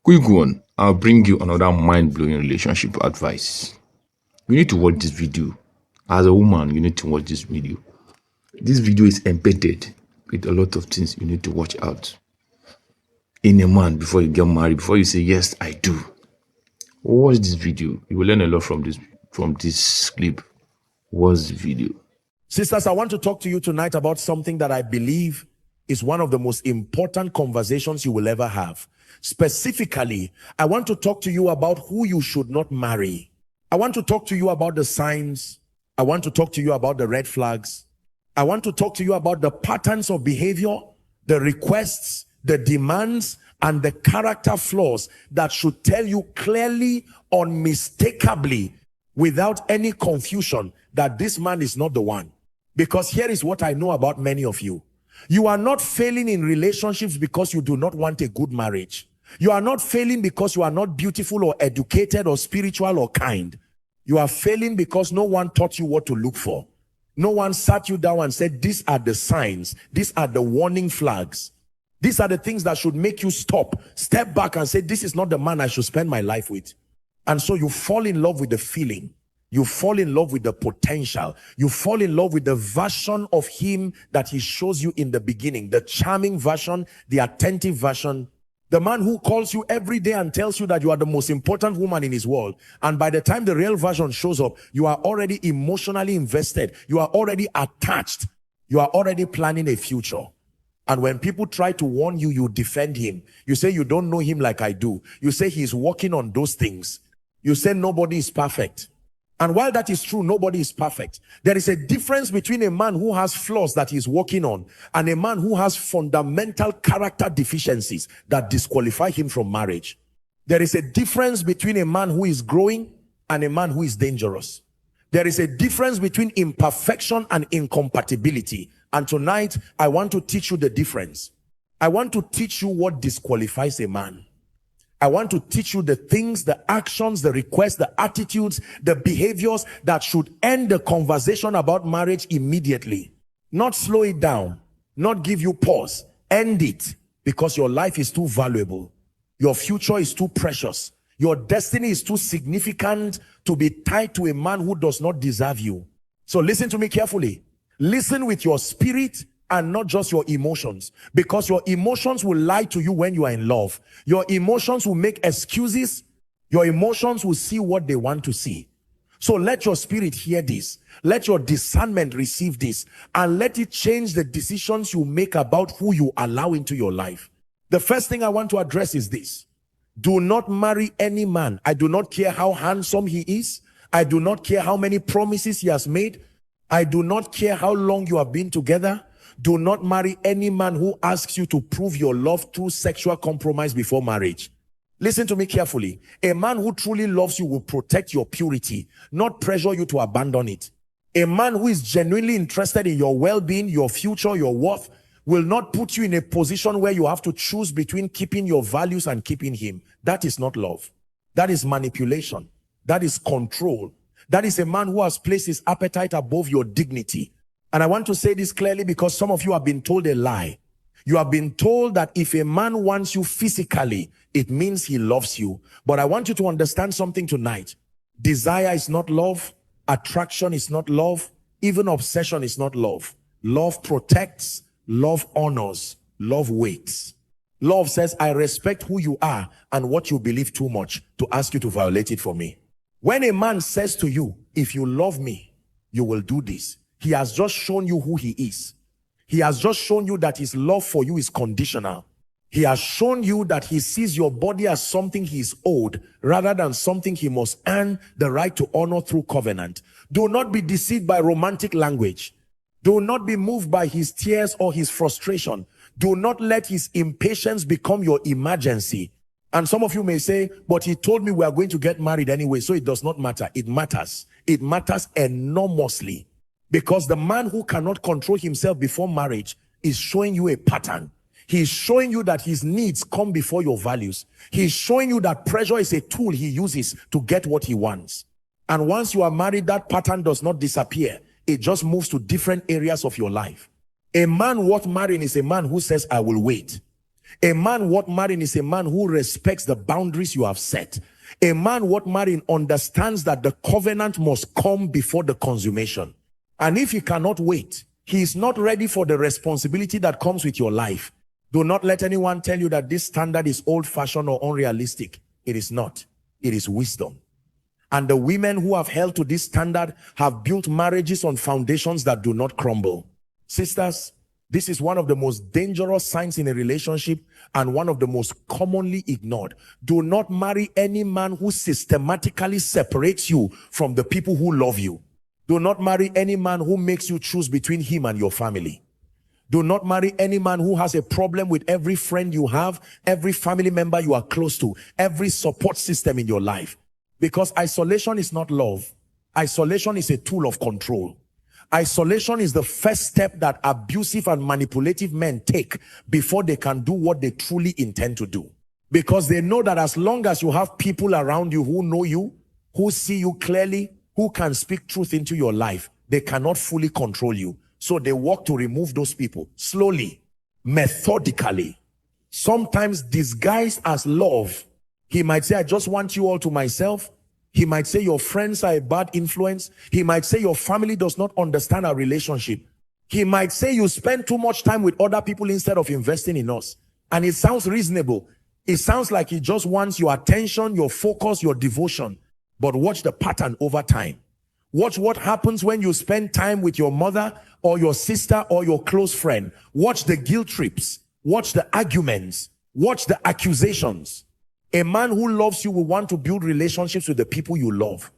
Quick one, I'll bring you another mind-blowing relationship advice. You need to watch this video. As a woman, you need to watch this video. This video is embedded with a lot of things you need to watch out in a man before you get married, before you say, yes, I do. Watch this video. You will learn a lot from this clip. Watch the video. Sisters, I want to talk to you tonight about something that I believe is one of the most important conversations you will ever have. Specifically, I want to talk to you about who you should not marry. I want to talk to you about the signs. I want to talk to you about the red flags. I want to talk to you about the patterns of behavior, the requests, the demands, and the character flaws that should tell you clearly, unmistakably, without any confusion, that this man is not the one. Because here is what I know about many of you. You are not failing in relationships because you do not want a good marriage. You are not failing because you are not beautiful or educated or spiritual or kind. You are failing because no one taught you what to look for. No one sat you down and said, these are the signs. These are the warning flags. These are the things that should make you stop, step back and say, this is not the man I should spend my life with. And so you fall in love with the feeling. You fall in love with the potential. You fall in love with the version of him that he shows you in the beginning. The charming version, the attentive version. The man who calls you every day and tells you that you are the most important woman in his world. And by the time the real version shows up, you are already emotionally invested. You are already attached. You are already planning a future. And when people try to warn you, you defend him. You say you don't know him like I do. You say he's working on those things. You say nobody is perfect. And while that is true, nobody is perfect. There is a difference between a man who has flaws that he's working on and a man who has fundamental character deficiencies that disqualify him from marriage. There is a difference between a man who is growing and a man who is dangerous. There is a difference between imperfection and incompatibility. And tonight, I want to teach you the difference. I want to teach you what disqualifies a man. I want to teach you the things, the actions, the requests, the attitudes, the behaviors that should end the conversation about marriage immediately. Not slow it down, not give you pause. End it, because your life is too valuable. Your future is too precious. Your destiny is too significant to be tied to a man who does not deserve you. So listen to me carefully. Listen with your spirit and not just your emotions, because your emotions will lie to you when you are in love. Your emotions will make excuses. Your emotions will see what they want to see. So let your spirit hear this. Let your discernment receive this, and let it change the decisions you make about who you allow into your life. The first thing I want to address is this. Do not marry any man. I do not care how handsome he is. I do not care how many promises he has made. I do not care how long you have been together. Do not marry any man who asks you to prove your love through sexual compromise before marriage. Listen to me carefully. A man who truly loves you will protect your purity, not pressure you to abandon it. A man who is genuinely interested in your well-being, your future, your worth, will not put you in a position where you have to choose between keeping your values and keeping him. That is not love. That is manipulation. That is control. That is a man who has placed his appetite above your dignity. And I want to say this clearly because some of you have been told a lie. You have been told that if a man wants you physically, it means he loves you. But I want you to understand something tonight. Desire is not love. Attraction is not love. Even obsession is not love. Love protects. Love honors. Love waits. Love says, I respect who you are and what you believe too much to ask you to violate it for me. When a man says to you, if you love me, you will do this, he has just shown you who he is. He has just shown you that his love for you is conditional. He has shown you that he sees your body as something he is owed rather than something he must earn the right to honor through covenant. Do not be deceived by romantic language. Do not be moved by his tears or his frustration. Do not let his impatience become your emergency. And some of you may say, but he told me we are going to get married anyway, so it does not matter. It matters. It matters enormously. Because the man who cannot control himself before marriage is showing you a pattern. He's showing you that his needs come before your values. He's showing you that pressure is a tool he uses to get what he wants. And once you are married, that pattern does not disappear. It just moves to different areas of your life. A man worth marrying is a man who says, I will wait. A man worth marrying is a man who respects the boundaries you have set. A man worth marrying understands that the covenant must come before the consummation. And if he cannot wait, he is not ready for the responsibility that comes with your life. Do not let anyone tell you that this standard is old-fashioned or unrealistic. It is not. It is wisdom. And the women who have held to this standard have built marriages on foundations that do not crumble. Sisters, this is one of the most dangerous signs in a relationship and one of the most commonly ignored. Do not marry any man who systematically separates you from the people who love you. Do not marry any man who makes you choose between him and your family. Do not marry any man who has a problem with every friend you have, every family member you are close to, every support system in your life. Because isolation is not love. Isolation is a tool of control. Isolation is the first step that abusive and manipulative men take before they can do what they truly intend to do. Because they know that as long as you have people around you who know you, who see you clearly, who can speak truth into your life, they cannot fully control you. So they work to remove those people slowly, methodically, sometimes disguised as love. He might say, I just want you all to myself. He might say your friends are a bad influence. He might say your family does not understand our relationship. He might say you spend too much time with other people instead of investing in us. And it sounds reasonable. It sounds like he just wants your attention, your focus, your devotion. But watch the pattern over time. Watch what happens when you spend time with your mother or your sister or your close friend. Watch the guilt trips. Watch the arguments. Watch the accusations. A man who loves you will want to build relationships with the people you love.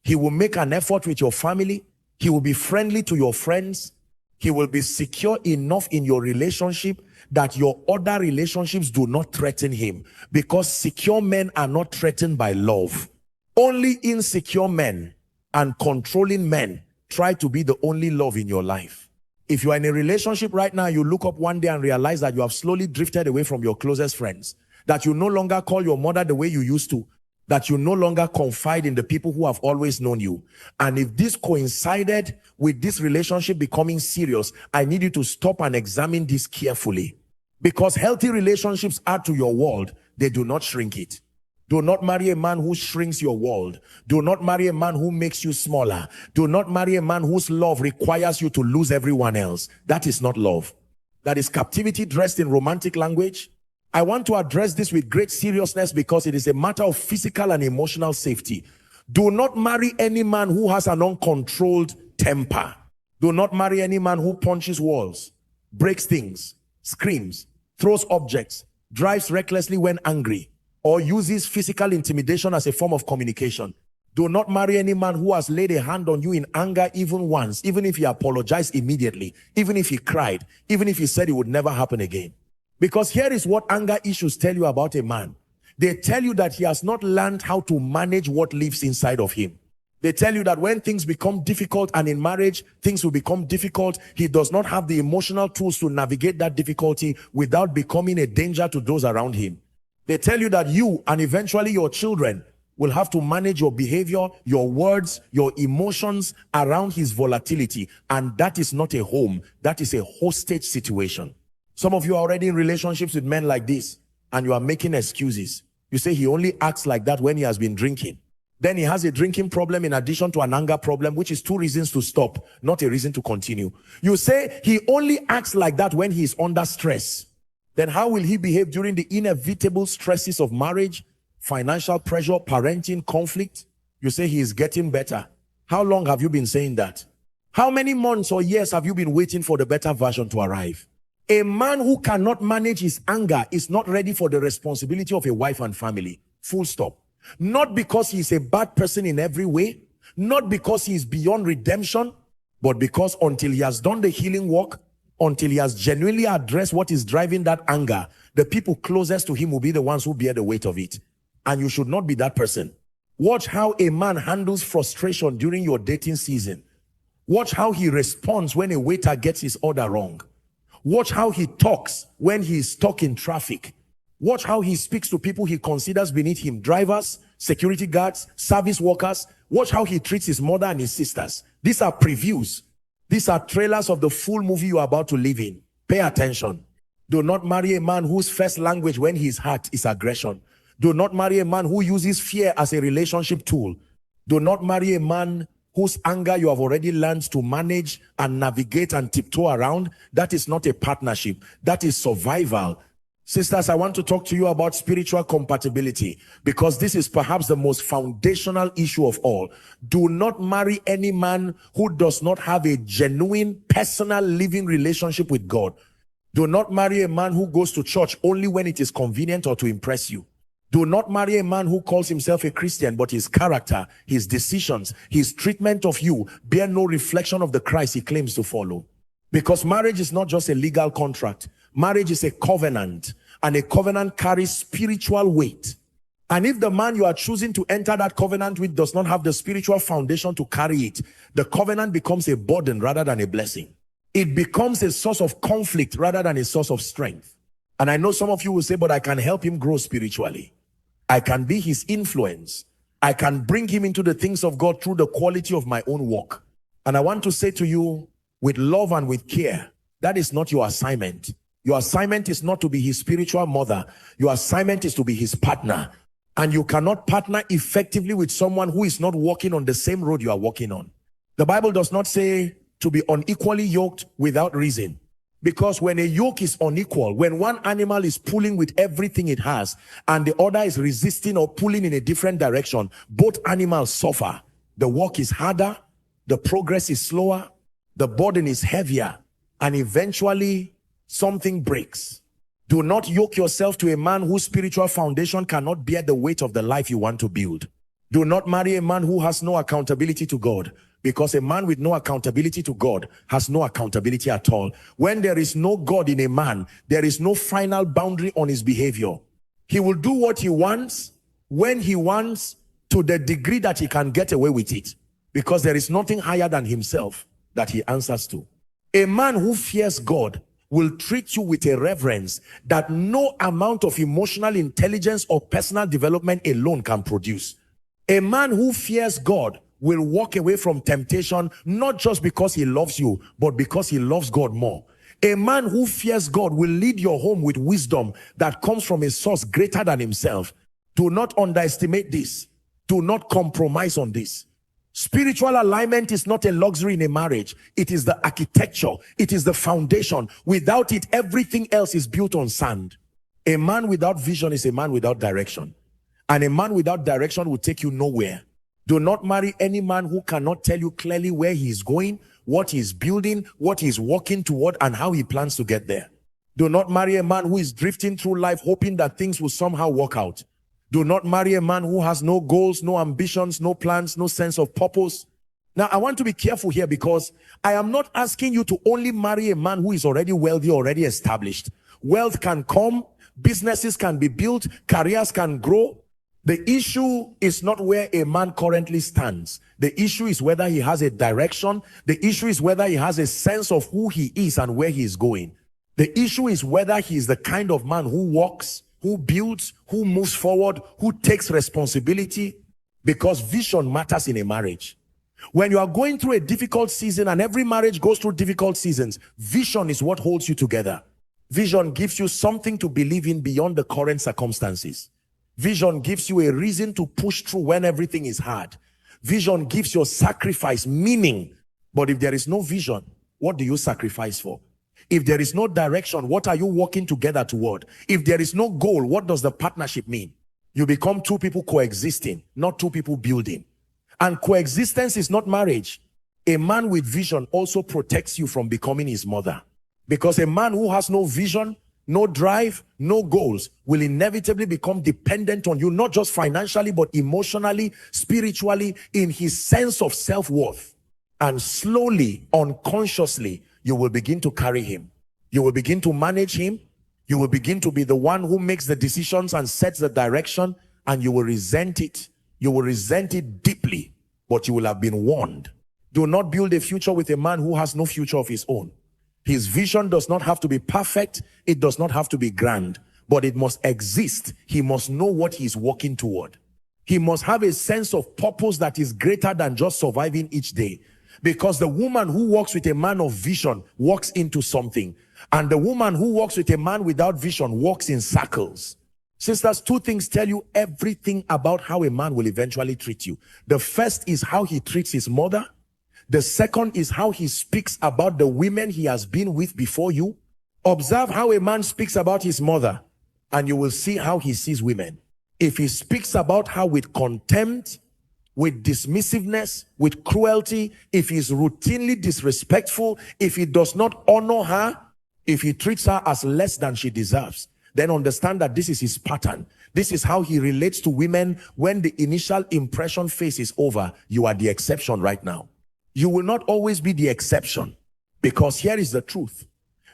He will make an effort with your family. He will be friendly to your friends. He will be secure enough in your relationship that your other relationships do not threaten him. Because secure men are not threatened by love. Only insecure men and controlling men try to be the only love in your life. If you are in a relationship right now, you look up one day and realize that you have slowly drifted away from your closest friends, that you no longer call your mother the way you used to, that you no longer confide in the people who have always known you. And if this coincided with this relationship becoming serious, I need you to stop and examine this carefully. Because healthy relationships add to your world, they do not shrink it. Do not marry a man who shrinks your world. Do not marry a man who makes you smaller. Do not marry a man whose love requires you to lose everyone else. That is not love. That is captivity dressed in romantic language. I want to address this with great seriousness because it is a matter of physical and emotional safety. Do not marry any man who has an uncontrolled temper. Do not marry any man who punches walls, breaks things, screams, throws objects, drives recklessly when angry, or uses physical intimidation as a form of communication. Do not marry any man who has laid a hand on you in anger even once, even if he apologized immediately, even if he cried, even if he said it would never happen again. Because here is what anger issues tell you about a man. They tell you that he has not learned how to manage what lives inside of him. They tell you that when things become difficult, and in marriage, things will become difficult, he does not have the emotional tools to navigate that difficulty without becoming a danger to those around him. They tell you that you and eventually your children will have to manage your behavior, your words, your emotions around his volatility. And that is not a home. That is a hostage situation. Some of you are already in relationships with men like this, and you are making excuses. You say he only acts like that when he has been drinking. Then he has a drinking problem in addition to an anger problem, which is two reasons to stop, not a reason to continue. You say he only acts like that when he is under stress. Then how will he behave during the inevitable stresses of marriage, financial pressure, parenting, conflict? You say he is getting better. How long have you been saying that? How many months or years have you been waiting for the better version to arrive? A man who cannot manage his anger is not ready for the responsibility of a wife and family. Full stop. Not because he is a bad person in every way, not because he is beyond redemption, but because until he has done the healing work, until he has genuinely addressed what is driving that anger, the people closest to him will be the ones who bear the weight of it. And you should not be that person. Watch how a man handles frustration during your dating season. Watch how he responds when a waiter gets his order wrong. Watch how he talks when he is stuck in traffic. Watch how he speaks to people he considers beneath him, drivers, security guards, service workers. Watch how he treats his mother and his sisters. These are previews. These are trailers of the full movie you are about to live in. Pay attention. Do not marry a man whose first language when he's hurt is aggression. Do not marry a man who uses fear as a relationship tool. Do not marry a man whose anger you have already learned to manage and navigate and tiptoe around. That is not a partnership. That is survival. Sisters, I want to talk to you about spiritual compatibility, because this is perhaps the most foundational issue of all. Do not marry any man who does not have a genuine personal living relationship with God. Do not marry a man who goes to church only when it is convenient or to impress you. Do not marry a man who calls himself a Christian, but his character, his decisions, his treatment of you bear no reflection of the Christ he claims to follow. Because marriage is not just a legal contract. Marriage is a covenant, and a covenant carries spiritual weight. And if the man you are choosing to enter that covenant with does not have the spiritual foundation to carry it, the covenant becomes a burden rather than a blessing. It becomes a source of conflict rather than a source of strength. And I know some of you will say, but I can help him grow spiritually. I can be his influence. I can bring him into the things of God through the quality of my own work. And I want to say to you, with love and with care, that is not your assignment. Your assignment is not to be his spiritual mother. Your assignment is to be his partner. And you cannot partner effectively with someone who is not walking on the same road you are walking on. The Bible does not say to be unequally yoked without reason. Because when a yoke is unequal, when one animal is pulling with everything it has and the other is resisting or pulling in a different direction, both animals suffer. The work is harder, the progress is slower, the burden is heavier, and eventually something breaks. Do not yoke yourself to a man whose spiritual foundation cannot bear the weight of the life you want to build. Do not marry a man who has no accountability to God, because a man with no accountability to God has no accountability at all. When there is no God in a man, there is no final boundary on his behavior. He will do what he wants, when he wants, to the degree that he can get away with it, because there is nothing higher than himself that he answers to. A man who fears God will treat you with a reverence that no amount of emotional intelligence or personal development alone can produce. A man who fears God will walk away from temptation, not just because he loves you, but because he loves God more. A man who fears God will lead your home with wisdom that comes from a source greater than himself. Do not underestimate this. Do not compromise on this. Spiritual alignment is not a luxury in a marriage. It is the architecture. It is the foundation. Without it, everything else is built on sand. A man without vision is a man without direction. And a man without direction will take you nowhere. Do not marry any man who cannot tell you clearly where he is going, what he is building, what he is working toward, and how he plans to get there. Do not marry a man who is drifting through life hoping that things will somehow work out. Do not marry a man who has no goals, no ambitions, no plans, no sense of purpose. Now, I want to be careful here, because I am not asking you to only marry a man who is already wealthy, already established. Wealth can come, businesses can be built, careers can grow. The issue is not where a man currently stands. The issue is whether he has a direction. The issue is whether he has a sense of who he is and where he is going. The issue is whether he is the kind of man who walks, who builds, who moves forward, who takes responsibility, because vision matters in a marriage. When you are going through a difficult season, and every marriage goes through difficult seasons, vision is what holds you together. Vision gives you something to believe in beyond the current circumstances. Vision gives you a reason to push through when everything is hard. Vision gives your sacrifice meaning. But if there is no vision, what do you sacrifice for? If there is no direction, what are you working together toward? If there is no goal, what does the partnership mean? You become two people coexisting, not two people building. And coexistence is not marriage. A man with vision also protects you from becoming his mother. Because a man who has no vision, no drive, no goals will inevitably become dependent on you, not just financially, but emotionally, spiritually, in his sense of self-worth. And slowly, unconsciously, you will begin to carry him. You will begin to manage him. You will begin to be the one who makes the decisions and sets the direction, and you will resent it. You will resent it deeply, but you will have been warned. Do not build a future with a man who has no future of his own. His vision does not have to be perfect. It does not have to be grand, but it must exist. He must know what he is working toward. He must have a sense of purpose that is greater than just surviving each day. Because the woman who walks with a man of vision walks into something. And the woman who walks with a man without vision walks in circles. Sisters, two things tell you everything about how a man will eventually treat you. The first is how he treats his mother. The second is how he speaks about the women he has been with before you. Observe how a man speaks about his mother, and you will see how he sees women. If he speaks about her with contempt, with dismissiveness, with cruelty, if he's routinely disrespectful, if he does not honor her, if he treats her as less than she deserves, then understand that this is his pattern. This is how he relates to women. When the initial impression phase is over, you are the exception right now. You will not always be the exception, because here is the truth.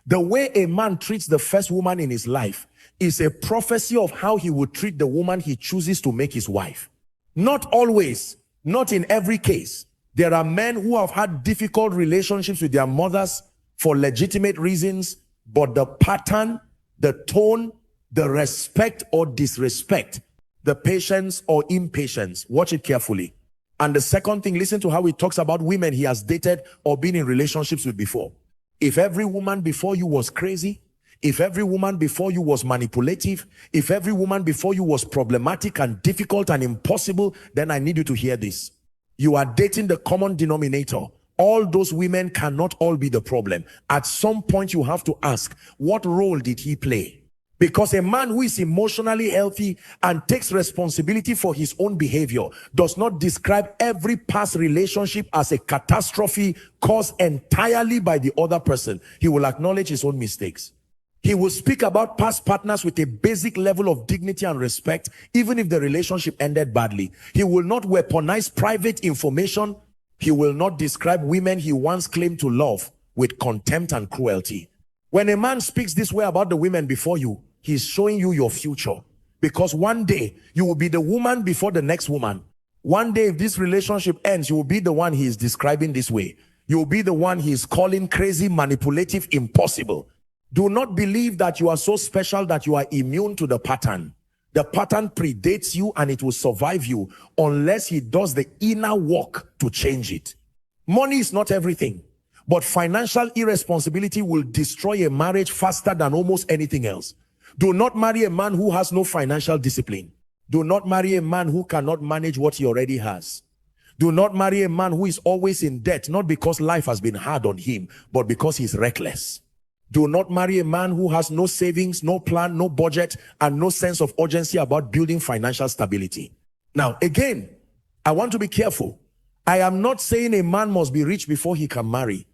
The way a man treats the first woman in his life is a prophecy of how he will treat the woman he chooses to make his wife. Not always, not in every case. There are men who have had difficult relationships with their mothers for legitimate reasons, but the pattern, the tone, the respect or disrespect, the patience or impatience, watch it carefully. And the second thing, listen to how he talks about women he has dated or been in relationships with before. If every woman before you was crazy, if every woman before you was manipulative, if every woman before you was problematic and difficult and impossible, then I need you to hear this. You are dating the common denominator. All those women cannot all be the problem. At some point you have to ask, what role did he play? Because a man who is emotionally healthy and takes responsibility for his own behavior does not describe every past relationship as a catastrophe caused entirely by the other person. He will acknowledge his own mistakes. He will speak about past partners with a basic level of dignity and respect, even if the relationship ended badly. He will not weaponize private information. He will not describe women he once claimed to love with contempt and cruelty. When a man speaks this way about the women before you, he's showing you your future. Because one day, you will be the woman before the next woman. One day, if this relationship ends, you will be the one he is describing this way. You will be the one he is calling crazy, manipulative, impossible. Do not believe that you are so special that you are immune to the pattern. The pattern predates you and it will survive you unless he does the inner work to change it. Money is not everything, but financial irresponsibility will destroy a marriage faster than almost anything else. Do not marry a man who has no financial discipline. Do not marry a man who cannot manage what he already has. Do not marry a man who is always in debt, not because life has been hard on him, but because he's reckless. Do not marry a man who has no savings, no plan, no budget, and no sense of urgency about building financial stability. Now, again, I want to be careful. I am not saying a man must be rich before he can marry.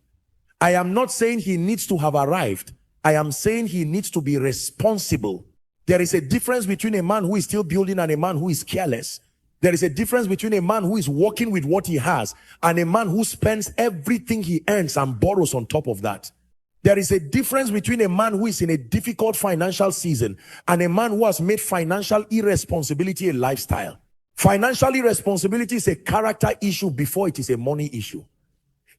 I am not saying he needs to have arrived. I am saying he needs to be responsible. There is a difference between a man who is still building and a man who is careless. There is a difference between a man who is working with what he has and a man who spends everything he earns and borrows on top of that. There is a difference between a man who is in a difficult financial season and a man who has made financial irresponsibility a lifestyle. Financial irresponsibility is a character issue before it is a money issue.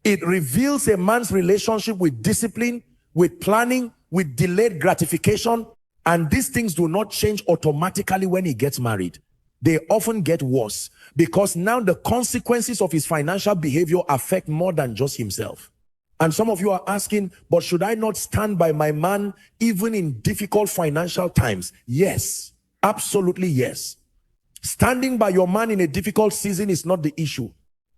It reveals a man's relationship with discipline, with planning, with delayed gratification, and these things do not change automatically when he gets married. They often get worse because now the consequences of his financial behavior affect more than just himself. And some of you are asking, but should I not stand by my man even in difficult financial times? Yes, absolutely yes. Standing by your man in a difficult season is not the issue.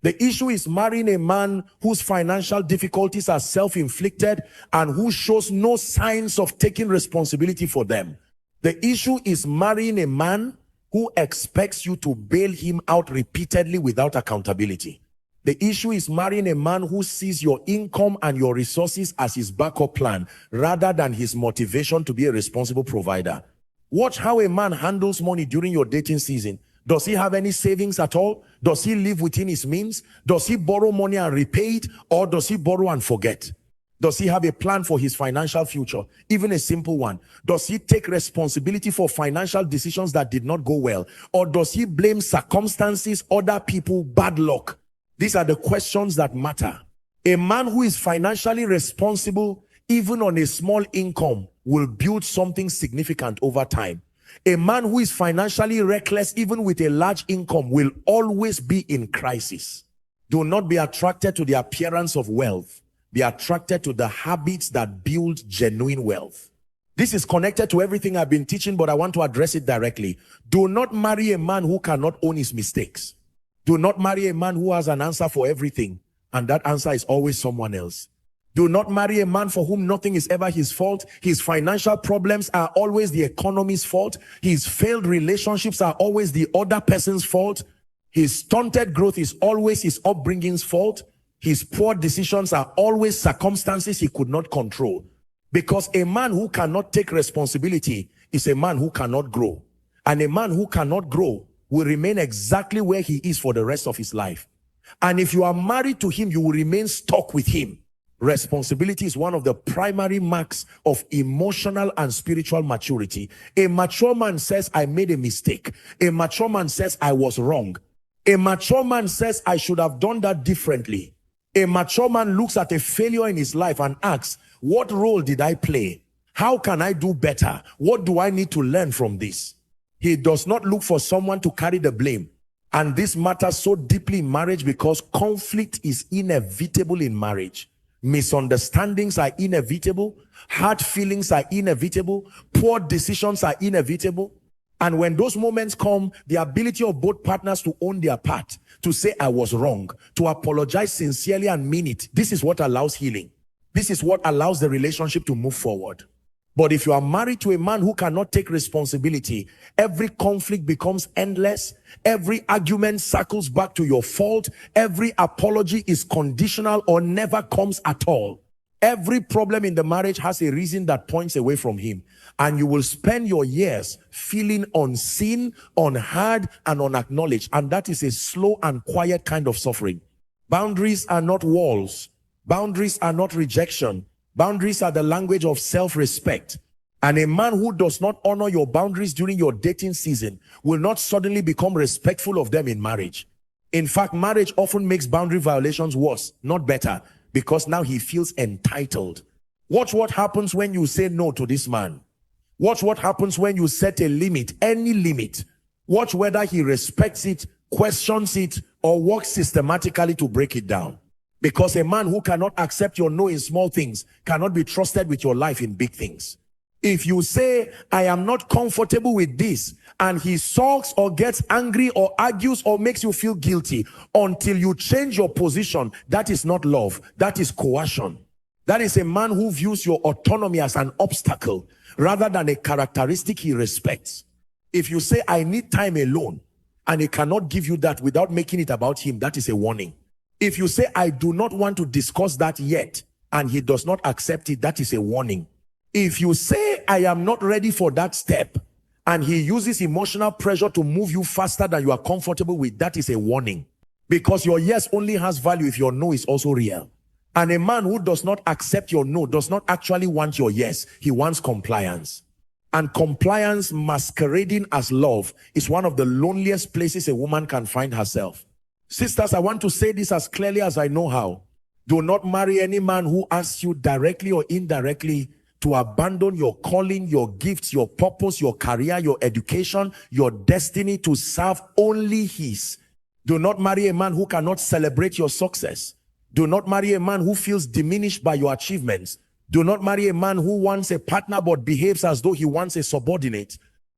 The issue is marrying a man whose financial difficulties are self-inflicted and who shows no signs of taking responsibility for them. The issue is marrying a man who expects you to bail him out repeatedly without accountability. The issue is marrying a man who sees your income and your resources as his backup plan rather than his motivation to be a responsible provider. Watch how a man handles money during your dating season. Does he have any savings at all? Does he live within his means? Does he borrow money and repay it? Or does he borrow and forget? Does he have a plan for his financial future? Even a simple one. Does he take responsibility for financial decisions that did not go well? Or does he blame circumstances, other people, bad luck? These are the questions that matter. A man who is financially responsible, even on a small income, will build something significant over time. A man who is financially reckless, even with a large income, will always be in crisis. Do not be attracted to the appearance of wealth. be attracted to the habits that build genuine wealth. This is connected to everything I've been teaching, but I want to address it directly. Do not marry a man who cannot own his mistakes. Do not marry a man who has an answer for everything, and that answer is always someone else. Do not marry a man for whom nothing is ever his fault. His financial problems are always the economy's fault. His failed relationships are always the other person's fault. His stunted growth is always his upbringing's fault. His poor decisions are always circumstances he could not control. Because a man who cannot take responsibility is a man who cannot grow. And a man who cannot grow will remain exactly where he is for the rest of his life. And if you are married to him, you will remain stuck with him. Responsibility is one of the primary marks of emotional and spiritual maturity. A mature man says, I made a mistake. A mature man says, I was wrong. A mature man says, I should have done that differently. A mature man looks at a failure in his life and asks, what role did I play? How can I do better? What do I need to learn from this? He does not look for someone to carry the blame. And this matters so deeply in marriage because conflict is inevitable in marriage. Misunderstandings are inevitable. Hard feelings are inevitable. Poor decisions are inevitable. And when those moments come, the ability of both partners to own their part, to say, I was wrong, to apologize sincerely and mean it, this is what allows healing. This is what allows the relationship to move forward. But if you are married to a man who cannot take responsibility, every conflict becomes endless. Every argument circles back to your fault. Every apology is conditional or never comes at all. Every problem in the marriage has a reason that points away from him. And you will spend your years feeling unseen, unheard, and unacknowledged. And that is a slow and quiet kind of suffering. Boundaries are not walls. Boundaries are not rejection. Boundaries are the language of self-respect. And a man who does not honor your boundaries during your dating season will not suddenly become respectful of them in marriage. In fact, marriage often makes boundary violations worse, not better, because now he feels entitled. Watch what happens when you say no to this man. Watch what happens when you set a limit, any limit. Watch whether he respects it, questions it, or works systematically to break it down. Because a man who cannot accept your no in small things cannot be trusted with your life in big things. If you say, I am not comfortable with this, and he sulks or gets angry or argues or makes you feel guilty until you change your position, that is not love. That is coercion. That is a man who views your autonomy as an obstacle rather than a characteristic he respects. If you say, I need time alone, and he cannot give you that without making it about him, that is a warning. If you say, I do not want to discuss that yet, and he does not accept it, that is a warning. If you say, I am not ready for that step, and he uses emotional pressure to move you faster than you are comfortable with, that is a warning. Because your yes only has value if your no is also real. And a man who does not accept your no does not actually want your yes. He wants compliance. And compliance masquerading as love is one of the loneliest places a woman can find herself. Sisters, I want to say this as clearly as I know how. Do not marry any man who asks you directly or indirectly to abandon your calling, your gifts, your purpose, your career, your education, your destiny to serve only his. Do not marry a man who cannot celebrate your success. Do not marry a man who feels diminished by your achievements. Do not marry a man who wants a partner but behaves as though he wants a subordinate.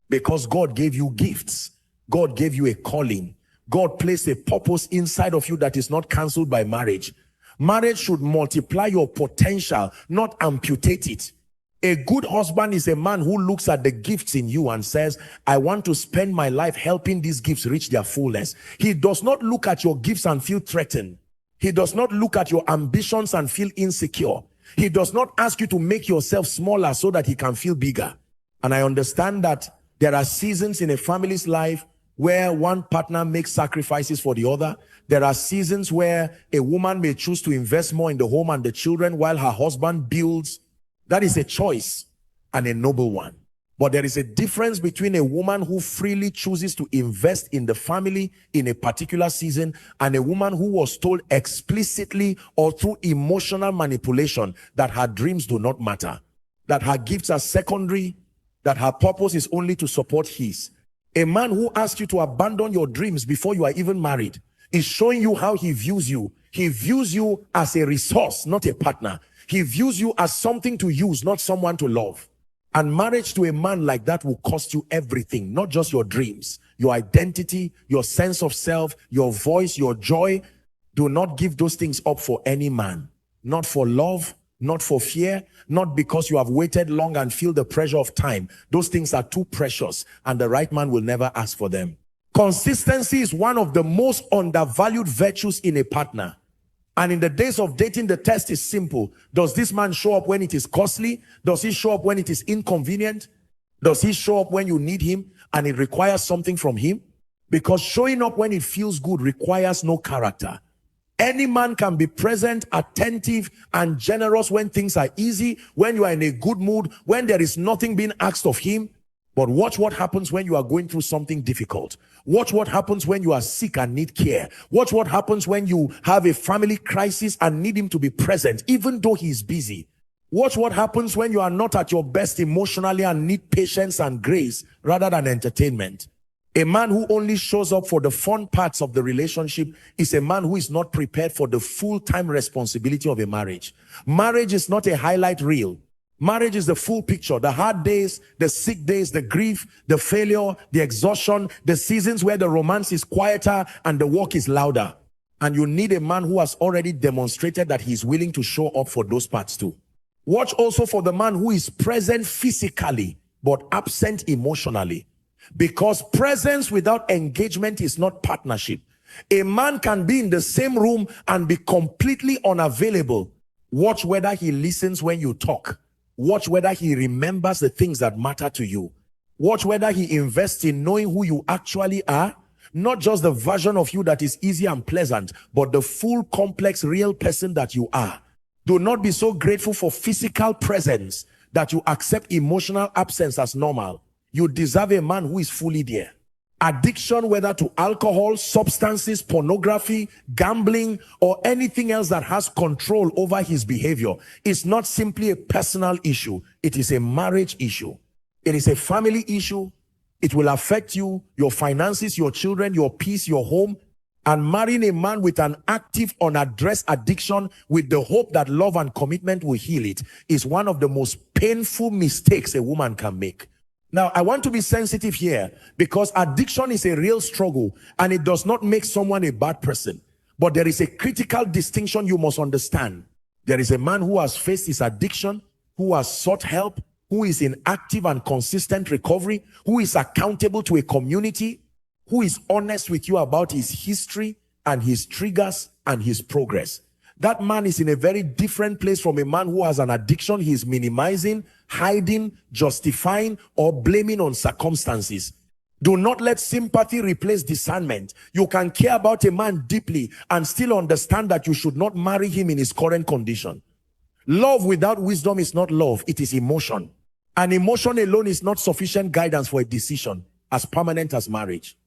Because God gave you gifts. God gave you a calling. God placed a purpose inside of you that is not cancelled by marriage. Marriage should multiply your potential, not amputate it. A good husband is a man who looks at the gifts in you and says, I want to spend my life helping these gifts reach their fullness. He does not look at your gifts and feel threatened. He does not look at your ambitions and feel insecure. He does not ask you to make yourself smaller so that he can feel bigger. And I understand that there are seasons in a family's life where one partner makes sacrifices for the other. There are seasons where a woman may choose to invest more in the home and the children while her husband builds. That is a choice and a noble one. But there is a difference between a woman who freely chooses to invest in the family in a particular season and a woman who was told explicitly or through emotional manipulation that her dreams do not matter, that her gifts are secondary, that her purpose is only to support his. A man who asks you to abandon your dreams before you are even married is showing you how he views you. He views you as a resource, not a partner. He views you as something to use, not someone to love. And marriage to a man like that will cost you everything, not just your dreams, your identity, your sense of self, your voice, your joy. Do not give those things up for any man. Not for love, not for fear, not because you have waited long and feel the pressure of time. Those things are too precious, and the right man will never ask for them. Consistency is one of the most undervalued virtues in a partner. And in the days of dating, the test is simple. Does this man show up when it is costly? Does he show up when it is inconvenient? Does he show up when you need him and it requires something from him? Because showing up when it feels good requires no character. Any man can be present, attentive, and generous when things are easy, when you are in a good mood, when there is nothing being asked of him. But watch what happens when you are going through something difficult. Watch what happens when you are sick and need care. Watch what happens when you have a family crisis and need him to be present, even though he is busy. Watch what happens when you are not at your best emotionally and need patience and grace rather than entertainment. A man who only shows up for the fun parts of the relationship is a man who is not prepared for the full-time responsibility of a marriage. Marriage is not a highlight reel. Marriage is the full picture, the hard days, the sick days, the grief, the failure, the exhaustion, the seasons where the romance is quieter and the work is louder. And you need a man who has already demonstrated that he is willing to show up for those parts too. Watch also for the man who is present physically but absent emotionally. Because presence without engagement is not partnership. A man can be in the same room and be completely unavailable. Watch whether he listens when you talk. Watch whether he remembers the things that matter to you. Watch whether he invests in knowing who you actually are. Not just the version of you that is easy and pleasant, but the full, complex, real person that you are. Do not be so grateful for physical presence that you accept emotional absence as normal. You deserve a man who is fully there. Addiction, whether to alcohol, substances, pornography, gambling, or anything else that has control over his behavior, is not simply a personal issue. It is a marriage issue. It is a family issue. It will affect you, your finances, your children, your peace, your home. And marrying a man with an active, unaddressed addiction with the hope that love and commitment will heal it is one of the most painful mistakes a woman can make. Now, I want to be sensitive here because addiction is a real struggle and it does not make someone a bad person. But there is a critical distinction you must understand. There is a man who has faced his addiction, who has sought help, who is in active and consistent recovery, who is accountable to a community, who is honest with you about his history and his triggers and his progress. That man is in a very different place from a man who has an addiction. He is minimizing, hiding, justifying, or blaming on circumstances. Do not let sympathy replace discernment. You can care about a man deeply and still understand that you should not marry him in his current condition. Love without wisdom is not love, it is emotion. And emotion alone is not sufficient guidance for a decision as permanent as marriage.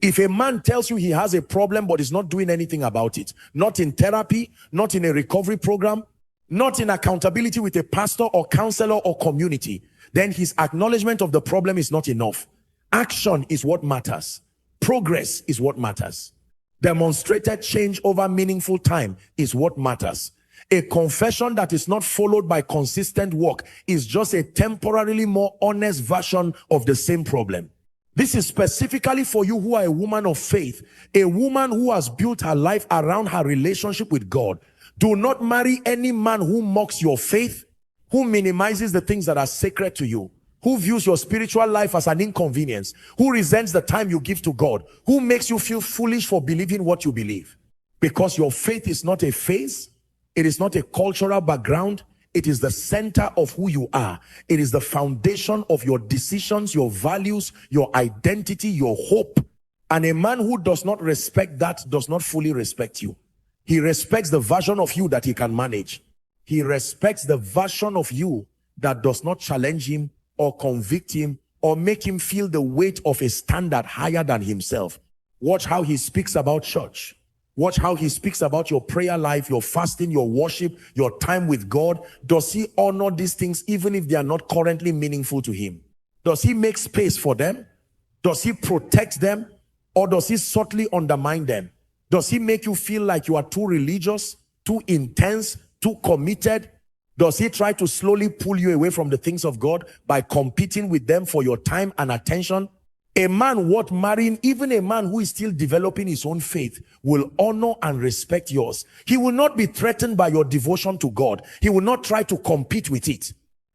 If a man tells you he has a problem but is not doing anything about it, not in therapy, not in a recovery program, not in accountability with a pastor or counselor or community, then his acknowledgement of the problem is not enough. Action is what matters. Progress is what matters. Demonstrated change over meaningful time is what matters. A confession that is not followed by consistent work is just a temporarily more honest version of the same problem. This is specifically for you who are a woman of faith, a woman who has built her life around her relationship with God. Do not marry any man who mocks your faith, who minimizes the things that are sacred to you, who views your spiritual life as an inconvenience, who resents the time you give to God, who makes you feel foolish for believing what you believe. Because your faith is not a phase, it is not a cultural background, it is the center of who you are. It is the foundation of your decisions, your values, your identity, your hope. And a man who does not respect that does not fully respect you. He respects the version of you that he can manage. He respects the version of you that does not challenge him or convict him or make him feel the weight of a standard higher than himself. Watch how he speaks about church. Watch how he speaks about your prayer life, your fasting, your worship, your time with God. Does he honor these things even if they are not currently meaningful to him? Does he make space for them? Does he protect them? Or does he subtly undermine them? Does he make you feel like you are too religious, too intense, too committed? Does he try to slowly pull you away from the things of God by competing with them for your time and attention? A man worth marrying, even a man who is still developing his own faith, will honor and respect yours. He will not be threatened by your devotion to God. He will not try to compete with it.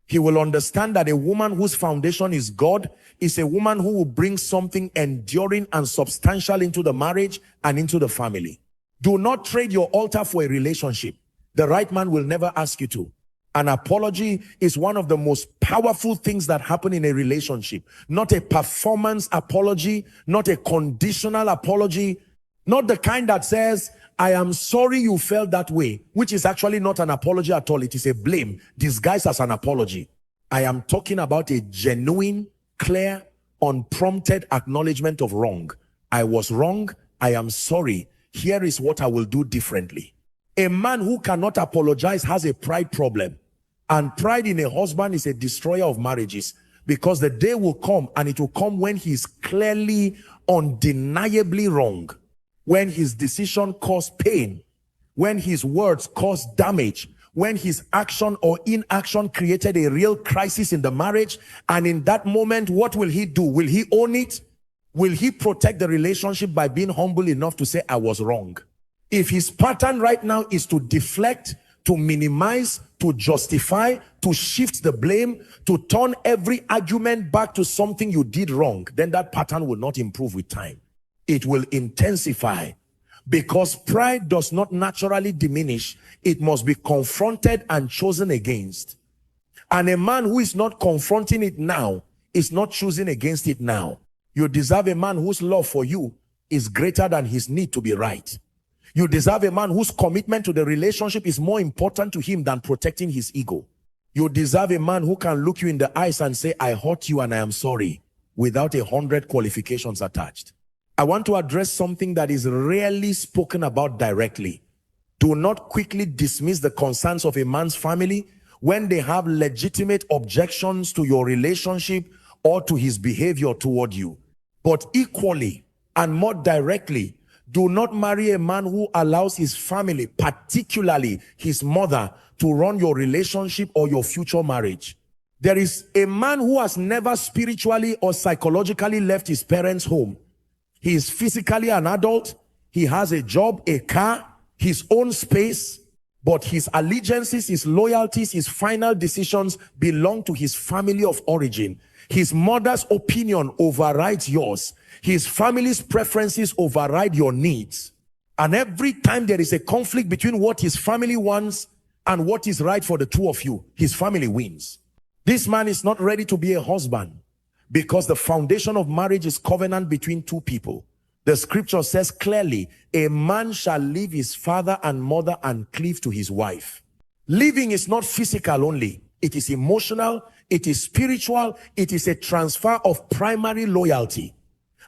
He will understand that a woman whose foundation is God is a woman who will bring something enduring and substantial into the marriage and into the family. Do not trade your altar for a relationship. The right man will never ask you to. An apology is one of the most powerful things that happen in a relationship. Not a performance apology, not a conditional apology, not the kind that says, I am sorry you felt that way, which is actually not an apology at all. It is a blame disguised as an apology. I am talking about a genuine, clear, unprompted acknowledgement of wrong. I was wrong. I am sorry. Here is what I will do differently. A man who cannot apologize has a pride problem. And pride in a husband is a destroyer of marriages, because the day will come, and it will come when he is clearly, undeniably wrong. When his decision caused pain, when his words caused damage, when his action or inaction created a real crisis in the marriage. And in that moment, what will he do? Will he own it? Will he protect the relationship by being humble enough to say, I was wrong? If his pattern right now is to deflect, to minimize, to justify, to shift the blame, to turn every argument back to something you did wrong, then that pattern will not improve with time. It will intensify, because pride does not naturally diminish. It must be confronted and chosen against. And a man who is not confronting it now is not choosing against it now. You deserve a man whose love for you is greater than his need to be right. You deserve a man whose commitment to the relationship is more important to him than protecting his ego. You deserve a man who can look you in the eyes and say, I hurt you and I am sorry, without 100 qualifications attached. I want to address something that is rarely spoken about directly. Do not quickly dismiss the concerns of a man's family when they have legitimate objections to your relationship or to his behavior toward you. But equally and more directly, do not marry a man who allows his family, particularly his mother, to run your relationship or your future marriage. There is a man who has never spiritually or psychologically left his parents' home. He is physically an adult. He has a job, a car, his own space, but his allegiances, his loyalties, his final decisions belong to his family of origin. His mother's opinion overrides yours. His family's preferences override your needs. And every time there is a conflict between what his family wants and what is right for the two of you, his family wins. This man is not ready to be a husband, because the foundation of marriage is covenant between two people. The scripture says clearly, a man shall leave his father and mother and cleave to his wife. Living is not physical only. It is emotional, it is spiritual, it is a transfer of primary loyalty.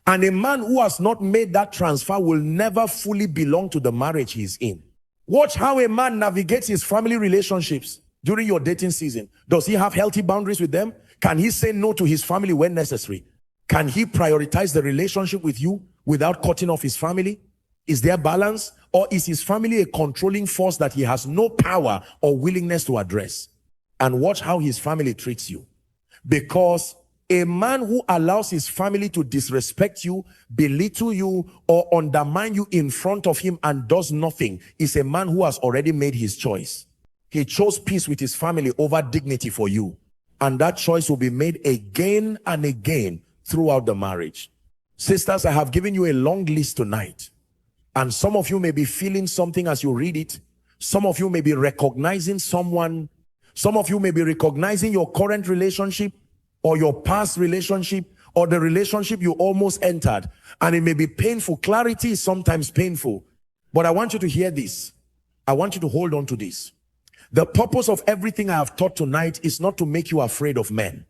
And a man who has not made that transfer will never fully belong to the marriage he is in. Watch how a man navigates his family relationships during your dating season. Does he have healthy boundaries with them? Can he say no to his family when necessary? Can he prioritize the relationship with you without cutting off his family? Is there balance? Or is his family a controlling force that he has no power or willingness to address? And watch how his family treats you. Because a man who allows his family to disrespect you, belittle you, or undermine you in front of him and does nothing is a man who has already made his choice. He chose peace with his family over dignity for you. And that choice will be made again and again throughout the marriage. Sisters, I have given you a long list tonight. And some of you may be feeling something as you read it. Some of you may be recognizing someone. Some of you may be recognizing your current relationship or your past relationship or the relationship you almost entered. And it may be painful. Clarity is sometimes painful. But I want you to hear this. I want you to hold on to this. The purpose of everything I have taught tonight is not to make you afraid of men.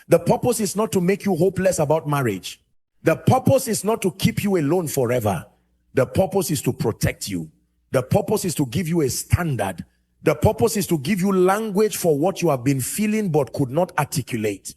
The purpose is not to make you hopeless about marriage. The purpose is not to keep you alone forever. The purpose is to protect you. The purpose is to give you a standard. The purpose is to give you language for what you have been feeling but could not articulate.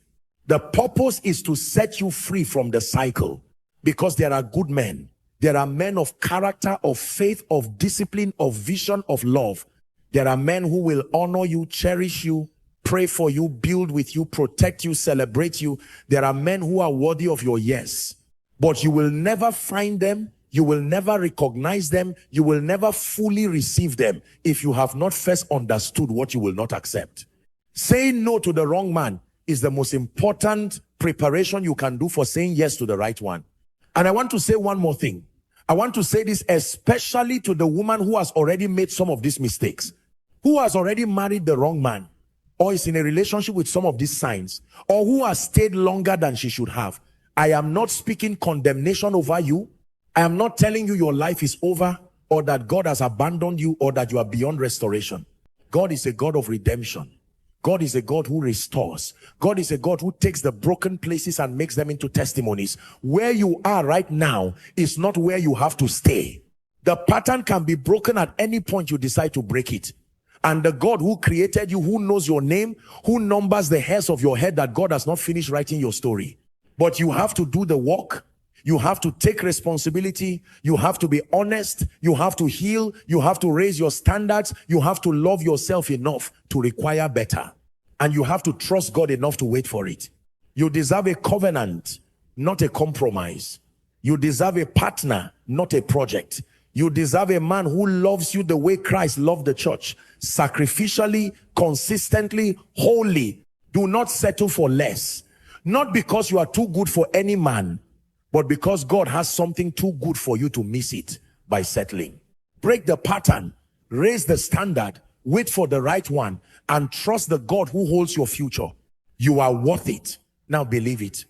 The purpose is to set you free from the cycle, because there are good men There are men of character, of faith, of discipline, of vision, of love. There are men who will honor you, cherish you, pray for you, build with you, protect you, celebrate you. There are men who are worthy of your yes. But you will never find them, you will never recognize them, you will never fully receive them if you have not first understood what you will not accept. Saying no to the wrong man is the most important preparation you can do for saying yes to the right one. And I want to say one more thing. I want to say this especially to the woman who has already made some of these mistakes, who has already married the wrong man, or is in a relationship with some of these signs, or who has stayed longer than she should have. I am not speaking condemnation over you. I am not telling you your life is over, or that God has abandoned you, or that you are beyond restoration. God is a God of redemption. God is a God who restores. God is a God who takes the broken places and makes them into testimonies. Where you are right now is not where you have to stay. The pattern can be broken at any point you decide to break it. And the God who created you, who knows your name, who numbers the hairs of your head, that God has not finished writing your story. But you have to do the work. You have to take responsibility. You have to be honest. You have to heal. You have to raise your standards. You have to love yourself enough to require better. And you have to trust God enough to wait for it. You deserve a covenant, not a compromise. You deserve a partner, not a project. You deserve a man who loves you the way Christ loved the church. Sacrificially, consistently, wholly. Do not settle for less. Not because you are too good for any man, but because God has something too good for you to miss it by settling. Break the pattern, raise the standard, wait for the right one, and trust the God who holds your future. You are worth it. Now believe it.